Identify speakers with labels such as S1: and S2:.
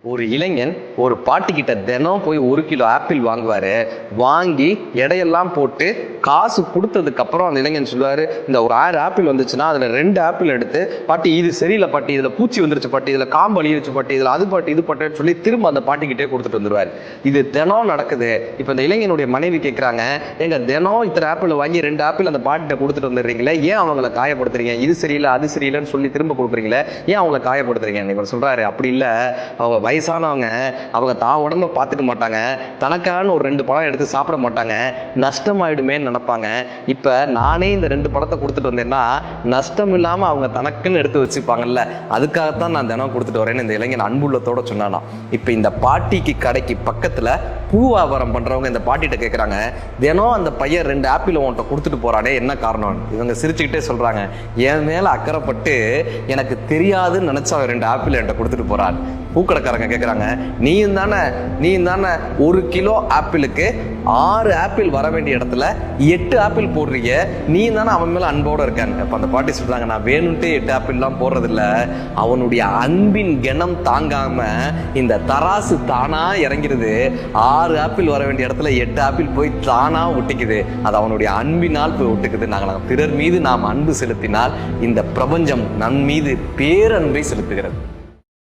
S1: ஒரு இளைஞன் ஒரு பாட்டிக்கிட்ட தினம் போய் 1 கிலோ ஆப்பிள் வாங்குவாரு. வாங்கி எடையெல்லாம் போட்டு காசு கொடுத்ததுக்கு அப்புறம் அந்த இளைஞன் சொல்லுவாரு, இந்த ஒரு 1000 ஆப்பிள் வந்துச்சுன்னா அதுல 2 ஆப்பிள் எடுத்து, பாட்டி இது சரியில்லை பாட்டி, இதுல பூச்சி வந்துருச்சு பாட்டி, இதுல காம்பு அழியிருச்சு பாட்டி, இதுல அது பாட்டி இது பாட்டின்னு சொல்லி திரும்ப அந்த பாட்டிக்கிட்டே கொடுத்துட்டு வந்துருவாரு. இது தினம் நடக்குது. இப்ப இந்த இளைஞனுடைய மனைவி கேட்கிறாங்க, எங்க தினம் இத்தனை ஆப்பிள் வாங்கி 2 ஆப்பிள் அந்த பாட்டிட்ட கொடுத்துட்டு வந்துடுறீங்களே, ஏன் அவங்களை காயப்படுத்துறீங்க? இது சரியில்லை அது சரியில்லைன்னு சொல்லி திரும்ப கொடுக்குறீங்களே, ஏன் அவங்களை காயப்படுத்துறீங்க? இவர் சொல்றாரு, அப்படி இல்லை, அவங்க வயசானவங்க, அவங்க தான் உடம்ப பார்த்துக்க மாட்டாங்க, தனக்கான ஒரு 2 பழம் எடுத்து சாப்பிட மாட்டாங்க, நஷ்டமாயிடுமேன்னு நினைப்பாங்க. இப்ப நானே இந்த 2 பழத்தை கொடுத்துட்டு வந்தேன்னா நஷ்டம் இல்லாம அவங்க தனக்குன்னு எடுத்து வச்சுப்பாங்கல்ல, அதுக்காகத்தான் நான் தினம் கொடுத்துட்டு வரேன்னு இந்த இளைஞன் அன்புள்ளத்தோட சொன்னானா. இப்ப இந்த பாட்டிக்கு கடைக்கு பக்கத்துல பூ வியாபாரம் பண்றவங்க இந்த பாட்டிகிட்ட கேட்கறாங்க, தினம் அந்த பையன் 2 ஆப்பிள் உன்கிட்ட கொடுத்துட்டு போறானே, என்ன காரணம்? இவங்க சிரிச்சுக்கிட்டே சொல்றாங்க, என் மேல அக்கறைப்பட்டு எனக்கு தெரியாதுன்னு நினைச்சா 2 ஆப்பிள் என்கிட்ட கொடுத்துட்டு போறான். பூக்கடைக்காரங்க கேட்குறாங்க, நீயும் தானே 1 கிலோ ஆப்பிளுக்கு 6 ஆப்பிள் வர வேண்டிய இடத்துல 8 ஆப்பிள் போடுறீங்க, நீ தானே அவன் மேல அன்போட இருக்காங்க. அப்ப அந்த பாட்டி சொல்றாங்க, நான் வேணும்ட்டு 8 ஆப்பிள்லாம் போடுறதில்ல, அவனுடைய அன்பின் கணம் தாங்காம இந்த தராசு தானா இறங்கிறது, 6 ஆப்பிள் வர வேண்டிய இடத்துல 8 ஆப்பிள் போய் தானா ஒட்டிக்குது, அது அவனுடைய அன்பினால் போய் ஒட்டுக்குது. நாங்கள் பிறர் மீது நாம் அன்பு செலுத்தினால் இந்த பிரபஞ்சம் நம் மீது பேரன்பை செலுத்துகிறது.